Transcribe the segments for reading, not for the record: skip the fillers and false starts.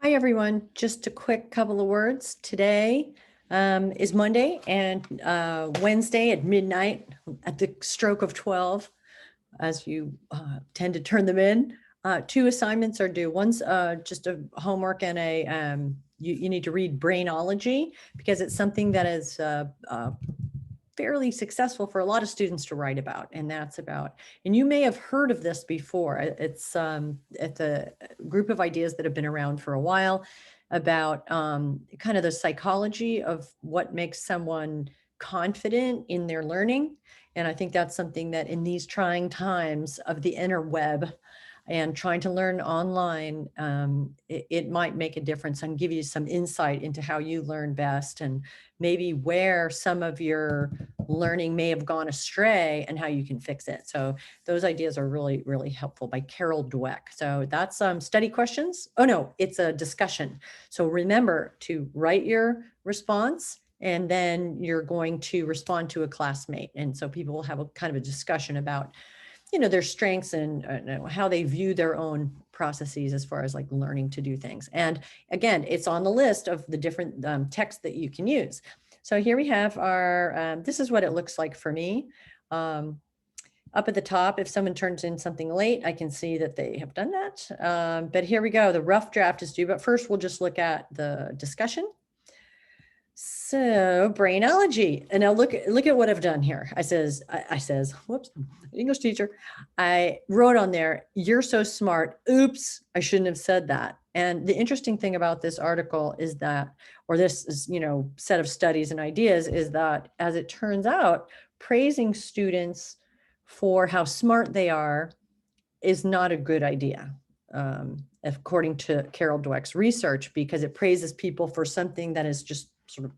Hi, everyone. Just a quick couple of words. Today is Monday and Wednesday at midnight at the stroke of 12, as you tend to turn them in. Two assignments are due. One's just a homework and you need to read Brainology because it's something that is fairly successful for a lot of students to write about, and that's about, and you may have heard of this before. It's a group of ideas that have been around for a while about kind of the psychology of what makes someone confident in their learning. And I think that's something that in these trying times of the interweb and trying to learn online, it might make a difference and give you some insight into how you learn best and maybe where some of your learning may have gone astray and how you can fix it. So those ideas are really, really helpful, by Carol Dweck. So that's study questions. Oh no, it's a discussion. So remember to write your response, and then you're going to respond to a classmate. And so people will have a kind of a discussion about, their strengths and how they view their own processes as far as like learning to do things. And again, it's on the list of the different texts that you can use. So here we have our, this is what it looks like for me. Up at the top, if someone turns in something late, I can see that they have done that. But here we go, the rough draft is due, but first we'll just look at the discussion. So Brainology, and now look at what I've done here. I says, whoops, English teacher. I wrote on there, "You're so smart. Oops, I shouldn't have said that." And the interesting thing about this article is that, or this is, set of studies and ideas, is that as it turns out, praising students for how smart they are is not a good idea. According to Carol Dweck's research, because it praises people for something that is just sort of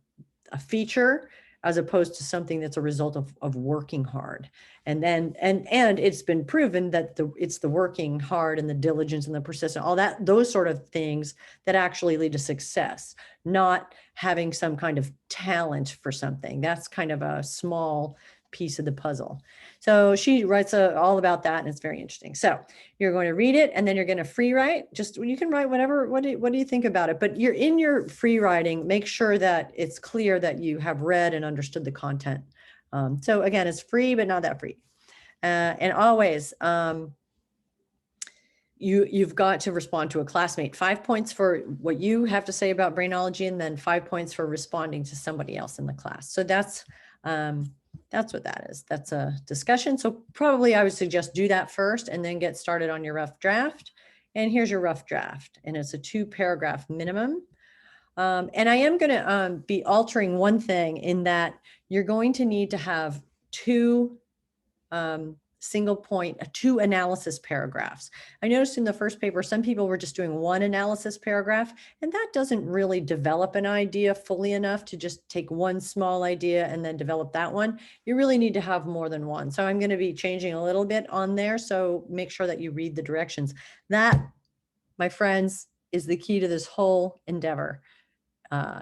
a feature as opposed to something that's a result of working hard. And then, and it's been proven that it's the working hard and the diligence and the persistence, all that, those sort of things that actually lead to success, not having some kind of talent for something. That's kind of a small piece of the puzzle. So she writes all about that, and it's very interesting. So you're going to read it, and then you're going to free write. Just, you can write whatever, what do you think about it? But you're in your free writing, make sure that it's clear that you have read and understood the content. So again, it's free, but not that free. And always, you've got to respond to a classmate. 5 points for what you have to say about Brainology, and then 5 points for responding to somebody else in the class. So that's what that is. That's a discussion. So probably I would suggest do that first and then get started on your rough draft. And here's your rough draft, and it's a 2-paragraph minimum. And I am going to be altering one thing, in that you're going to need to have 2 single point, 2 analysis paragraphs. I noticed in the first paper, some people were just doing 1 analysis paragraph, and that doesn't really develop an idea fully enough to just take one small idea and then develop that one. You really need to have more than one. So I'm going to be changing a little bit on there. So make sure that you read the directions. That, my friends, is the key to this whole endeavor.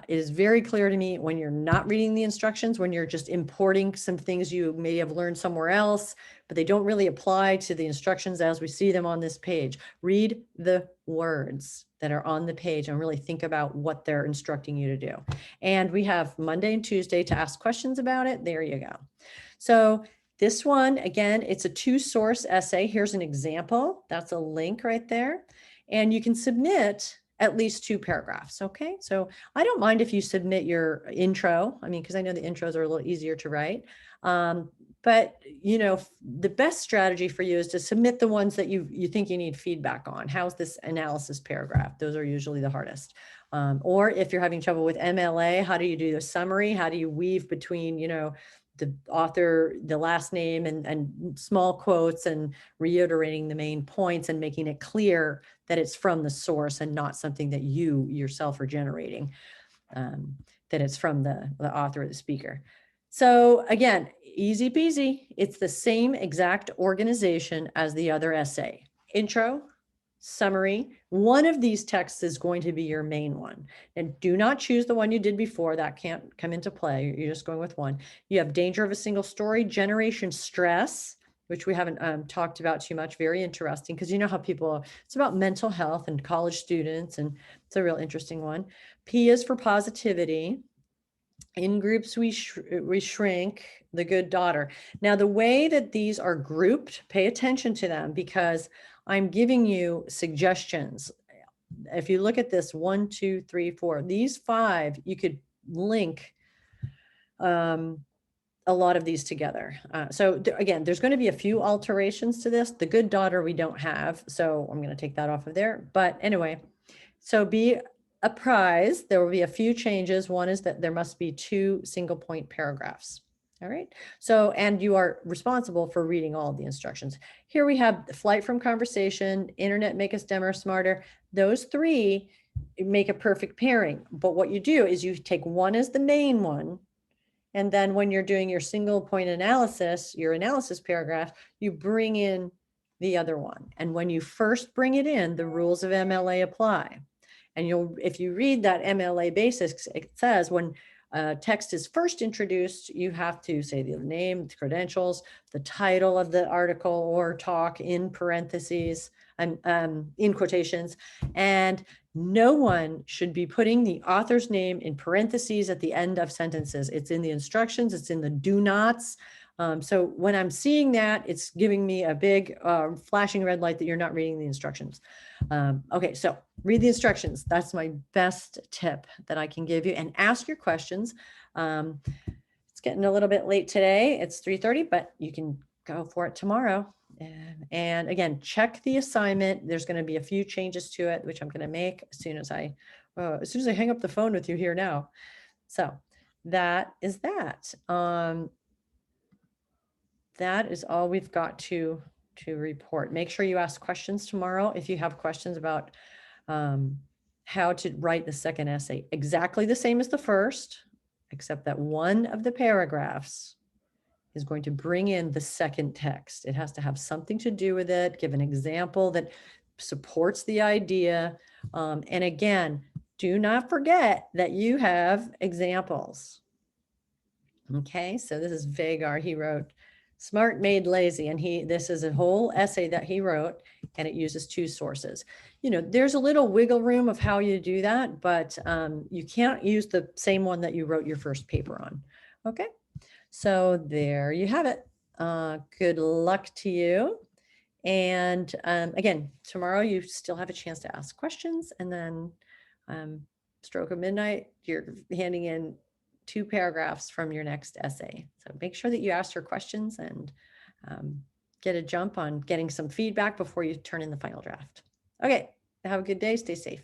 It is very clear to me when you're not reading the instructions, when you're just importing some things you may have learned somewhere else, but they don't really apply to the instructions as we see them on this page. Read the words that are on the page and really think about what they're instructing you to do. And we have Monday and Tuesday to ask questions about it. There you go. So this one, again, it's a 2-source essay. Here's an example. That's a link right there. And you can submit at least 2 paragraphs. Okay. So I don't mind if you submit your intro. I mean, because I know the intros are a little easier to write. But the best strategy for you is to submit the ones that you think you need feedback on. How's this analysis paragraph? Those are usually the hardest. Or if you're having trouble with MLA, how do you do the summary? How do you weave between, the author, the last name, and small quotes, and reiterating the main points and making it clear that it's from the source and not something that you yourself are generating, that it's from the author or the speaker. So again, easy peasy. It's the same exact organization as the other essay. Intro, summary. One of these texts is going to be your main one. And do not choose the one you did before. That can't come into play. You're just going with one. You have danger of a single story, generation stress, which we haven't talked about too much. Very interesting, because you know how people, it's about mental health and college students, and it's a real interesting one. P is for positivity. In groups, we shrink. The good daughter. Now, the way that these are grouped, pay attention to them, because I'm giving you suggestions. If you look at this 1, 2, 3, 4, these 5, you could link a lot of these together. So again, there's going to be a few alterations to this. The good daughter we don't have, so I'm going to take that off of there. But anyway, so be apprised, there will be a few changes. One is that there must be 2 single point paragraphs. All right. So, and you are responsible for reading all of the instructions. Here we have flight from conversation, internet make us dumber, smarter. Those 3 make a perfect pairing. But what you do is you take one as the main one. And then when you're doing your single point analysis, your analysis paragraph, you bring in the other one. And when you first bring it in, the rules of MLA apply. And if you read that MLA basics, it says when text is first introduced, you have to say the name, the credentials, the title of the article or talk in parentheses and in quotations, and no one should be putting the author's name in parentheses at the end of sentences. It's in the instructions, it's in the do nots. So when I'm seeing that, it's giving me a big flashing red light that you're not reading the instructions. Okay, so read the instructions. That's my best tip that I can give you, and ask your questions. It's getting a little bit late today. It's 3:30, but you can go for it tomorrow. And again, check the assignment. There's going to be a few changes to it, which I'm going to make as soon as I hang up the phone with you here now. So that is that. That is all we've got to report. Make sure you ask questions tomorrow if you have questions about how to write the second essay. Exactly the same as the first, except that one of the paragraphs is going to bring in the second text. It has to have something to do with it, give an example that supports the idea. And again, do not forget that you have examples. Okay, so this is Vagar. He wrote Smart Made Lazy, and this is a whole essay that he wrote, and it uses 2 sources. You know, there's a little wiggle room of how you do that, but you can't use the same one that you wrote your first paper on. Okay, so there you have it. Good luck to you. And again, tomorrow you still have a chance to ask questions, and then stroke of midnight, you're handing in 2 paragraphs from your next essay. So make sure that you ask your questions and get a jump on getting some feedback before you turn in the final draft. Okay, have a good day. Stay safe.